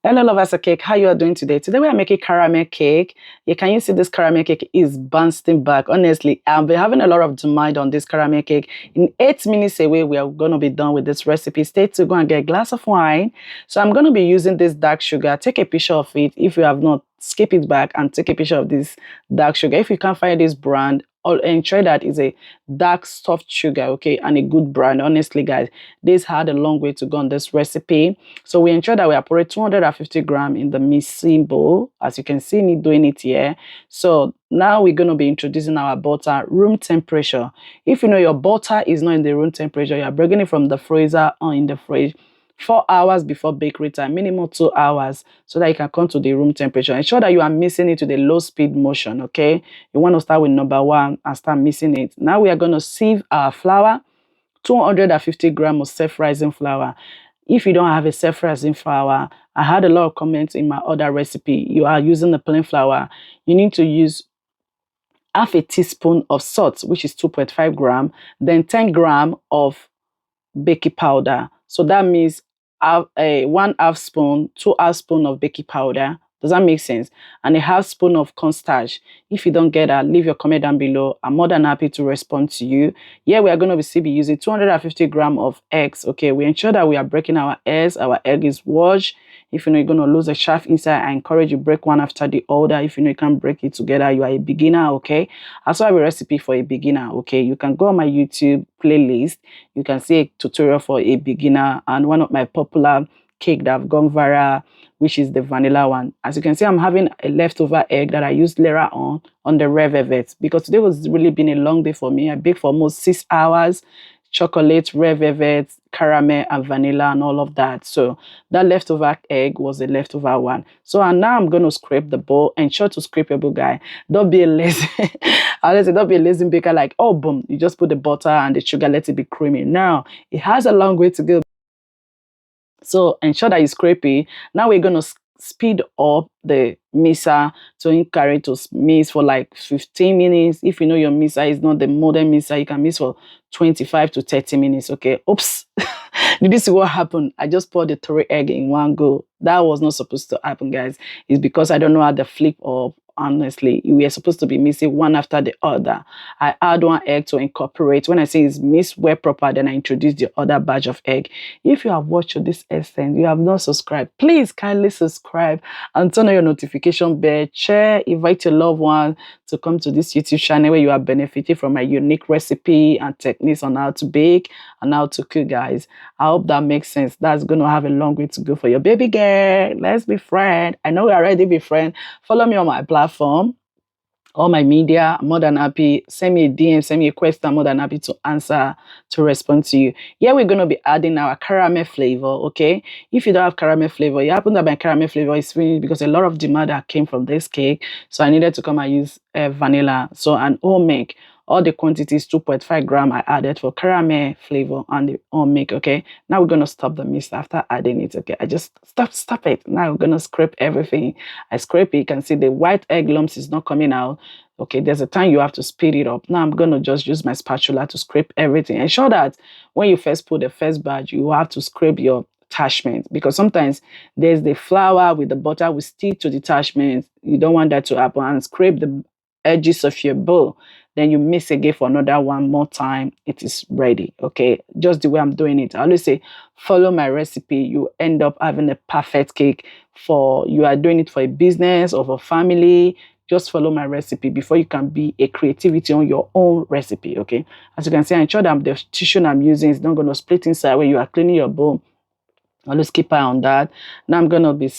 Hello lovers of cake, how you are doing today? Today we are making caramel cake. Can you see this caramel cake is bouncing back? Honestly, I've been having a lot of demand on this caramel cake. In 8 minutes away, we are going to be done with this recipe. Stay tuned, go and get a glass of wine. So I'm going to be using this dark sugar. Take a picture of it. If you have not, skip it back and take a picture of this dark sugar. If you can't find this brand, I'll ensure that it's a dark soft sugar, okay, and a good brand. Honestly, guys, this had a long way to go on this recipe. So we ensure that we apply 250 grams in the mixing bowl, as you can see me doing it here. So now we're going to be introducing our butter room temperature. If you know your butter is not in the room temperature, you're bringing it from the freezer or in the fridge 4 hours before bakery time, minimum 2 hours, so that you can come to the room temperature. Ensure that you are mixing it to the low speed motion, okay? You want to start with number 1 and start mixing it. Now we are going to sieve our flour, 250 grams of self-rising flour. If you don't have a self-rising flour, I had a lot of comments in my other recipe. You are using the plain flour. You need to use half a teaspoon of salt, which is 2.5 grams, then 10 grams of baking powder. So that means 1/2 spoon, 2/2 spoon of baking powder. Does that make sense? And a 1/2 spoon of cornstarch. If you don't get that, leave your comment down below. I'm more than happy to respond to you. Yeah, we are going to be using 250 grams of eggs. Okay, we ensure that we are breaking our eggs. Our egg is washed. If you know you're going to lose a shaft inside, I encourage you break one after the other. If you know you can't break it together, you are a beginner, okay? I also have a recipe for a beginner, okay? You can go on my YouTube playlist. You can see a tutorial for a beginner and one of my popular cake that have gone viral, which is the vanilla one. As you can see, I'm having a leftover egg that I used later on the red velvet, because today was really been a long day for me. I baked for almost 6 hours. Chocolate, red velvet, caramel, and vanilla, and all of that. So that leftover egg was the leftover one. So and now I'm going to scrape the bowl. Ensure to scrape your bowl, guy. Don't be a lazy. I always say, don't be a lazy baker. Like, oh, boom, you just put the butter and the sugar, let it be creamy. Now it has a long way to go. So ensure that you scrape it. Now we're going to speed up the mixer to encourage to mix for like 15 minutes. If you know your mixer is not the modern mixer, you can mix for 25 to 30 minutes, okay? Oops. Did you see what happened? I just poured the 3 eggs in one go. That was not supposed to happen, guys. It's because I don't know how to flip up. Honestly, we are supposed to be mixing one after the other. I add 1 egg to incorporate. When I say it's mixed well proper, then I introduce the other batch of egg. If you have watched this essence, you have not subscribed, please kindly subscribe and turn on your notification bell. Share, invite your loved one to come to this YouTube channel where you are benefiting from my unique recipe and techniques on how to bake and how to cook, guys. I hope that makes sense. That's going to have a long way to go for your baby girl. Let's be friends. I know we already be friends. Follow me on my platform, all my media. I'm more than happy. Send me a DM, send me a question. I'm more than happy to answer, to respond to you. Here we're going to be adding our caramel flavor, okay? If you don't have caramel flavor, you happen that my caramel flavor is finished because a lot of demand that came from this cake. So I needed to come and use vanilla. So an home make. All the quantities 2.5 grams I added for caramel flavor and the home make, okay? Now we're going to stop the mix after adding it, okay? I just stop it. Now we're going to scrape everything. I scrape it. You can see the white egg lumps is not coming out. Okay, there's a time you have to speed it up. Now I'm going to just use my spatula to scrape everything. Ensure that when you first put the first batch, you have to scrape your attachment, because sometimes there's the flour with the butter will stick to the attachment. You don't want that to happen, and scrape the edges of your bowl. Then you mix again for another 1 more time. It is ready, okay? Just the way I'm doing it. I always say, follow my recipe. You end up having a perfect cake. For you are doing it for a business or for family. Just follow my recipe before you can be a creativity on your own recipe, okay? As you can see, I ensure that the tissue I'm using is not going to split inside when you are cleaning your bowl. Always keep eye on that. Now I'm going to be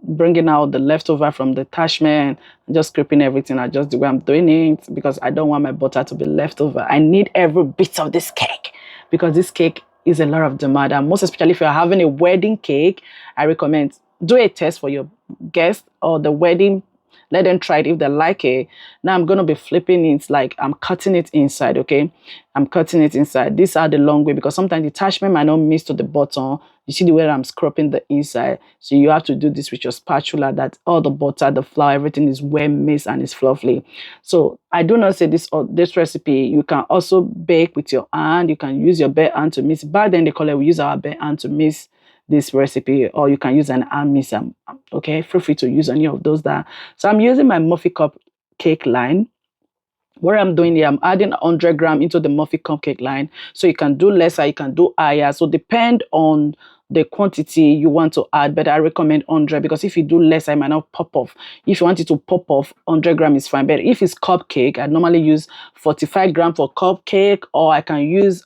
bringing out the leftover from the attachment, just scraping everything out just the way I'm doing it, because I don't want my butter to be left over. I need every bit of this cake, because this cake is a lot of demand, and most especially if you're having a wedding cake, I recommend do a test for your guests or the wedding. Let them try it if they like it. Now I'm going to be flipping it, like I'm cutting it inside, okay? I'm cutting it inside. These are the long way, because sometimes the attachment might not mix to the bottom. You see the way I'm scraping the inside. So you have to do this with your spatula, that all the butter, the flour, everything is well mixed and it's fluffy. So I do not say this recipe, you can also bake with your hand. You can use your bare hand to mix. Back then they call it, we use our bare hand to mix this recipe, or you can use an hand mixer. Okay, feel free to use any of those that. So I'm using my muffin cup cake line. What I'm doing here, I'm adding 100 gram into the muffin cupcake line. So you can do lesser, you can do higher. So depend on the quantity you want to add, but I recommend 100 because if you do less, I might not pop off. If you want it to pop off, 100 gram is fine. But if it's cupcake, I normally use 45 gram for cupcake, or I can use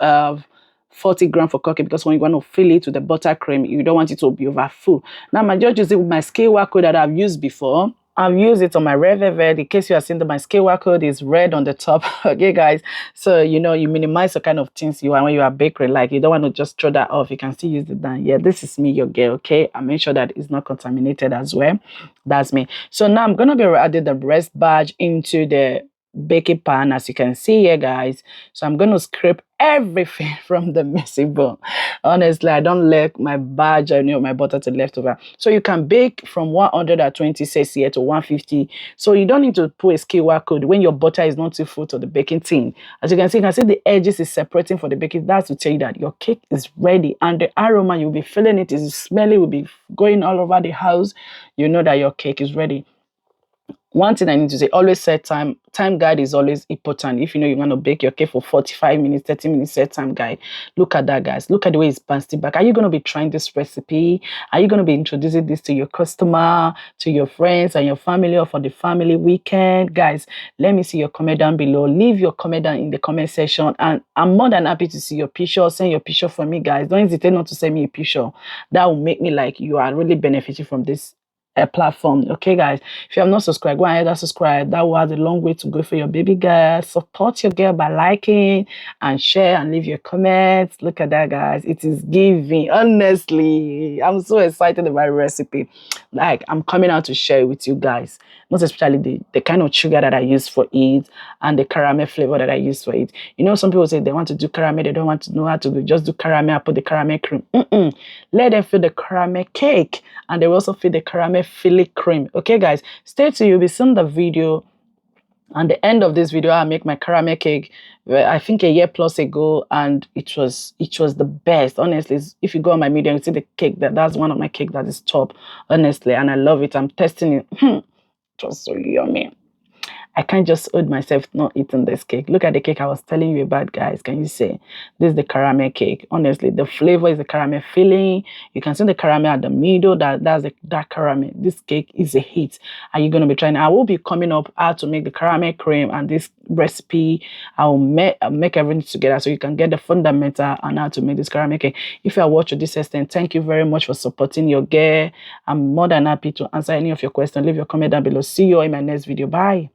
40 gram for cupcake, because when you want to fill it with the buttercream, you don't want it to be over full. Now, I'm just using my scale code that I've used before. I've used it on my red velvet. In case you are seeing that my scale code is red on the top. Okay, guys. So, you know, you minimize the kind of things you want when you are baking. Like, you don't want to just throw that off. You can still use it down. Yeah, this is me, your girl. Okay. I make sure that it's not contaminated as well. That's me. So now I'm going to be adding the breast badge into the baking pan, as you can see here, guys. So I'm going to scrape everything from the mixing bowl. Honestly, I don't like my badge or my butter to leftover. So you can bake from 120 celsius here to 150. So you don't need to put a QR code when your butter is not too full to the baking tin. As you can see the edges is separating for the baking. That's to tell you that your cake is ready, and the aroma, you'll be feeling it, is smelly, will be going all over the house. You know that your cake is ready. One thing I need to say, always set time. Time guide is always important. If you know you're going to bake your cake for 45 minutes, 30 minutes, set time guide. Look at that, guys. Look at the way it's bouncing back. Are you going to be trying this recipe? Are you going to be introducing this to your customer, to your friends and your family, or for the family weekend? Guys, let me see your comment down below. Leave your comment down in the comment section. And I'm more than happy to see your picture. Send your picture for me, guys. Don't hesitate not to send me a picture. That will make me like you are really benefiting from this platform. Okay, guys, if you have not subscribed, go ahead and subscribe. That was a long way to go for your baby girl. Support your girl by liking and share and leave your comments. Look at that, guys. It is giving. Honestly, I'm so excited about the recipe. Like, I'm coming out to share it with you guys, most especially the kind of sugar that I use for it and the caramel flavor that I use for it. You know, some people say they want to do caramel, they don't want to know how to do, just do caramel, put the caramel cream. Let them feel the caramel cake, and they will also feel the caramel filling cream. Okay, guys, stay tuned. You'll be seeing the video. And the end of this video, I make my caramel cake, I think a year plus ago, and it was the best. Honestly, if you go on my media, you see the cake, that's one of my cake that is top, honestly, and I love it. I'm testing it. It was so yummy. I can't just hold myself not eating this cake. Look at the cake I was telling you about, guys. Can you see? This is the caramel cake. Honestly, the flavor is the caramel filling. You can see the caramel at the middle. That's the dark caramel. This cake is a hit. Are you going to be trying? I will be coming up how to make the caramel cream and this recipe. I will make everything together so you can get the fundamental and how to make this caramel cake. If you are watching this extent, thank you very much for supporting your girl. I'm more than happy to answer any of your questions. Leave your comment down below. See you in my next video. Bye.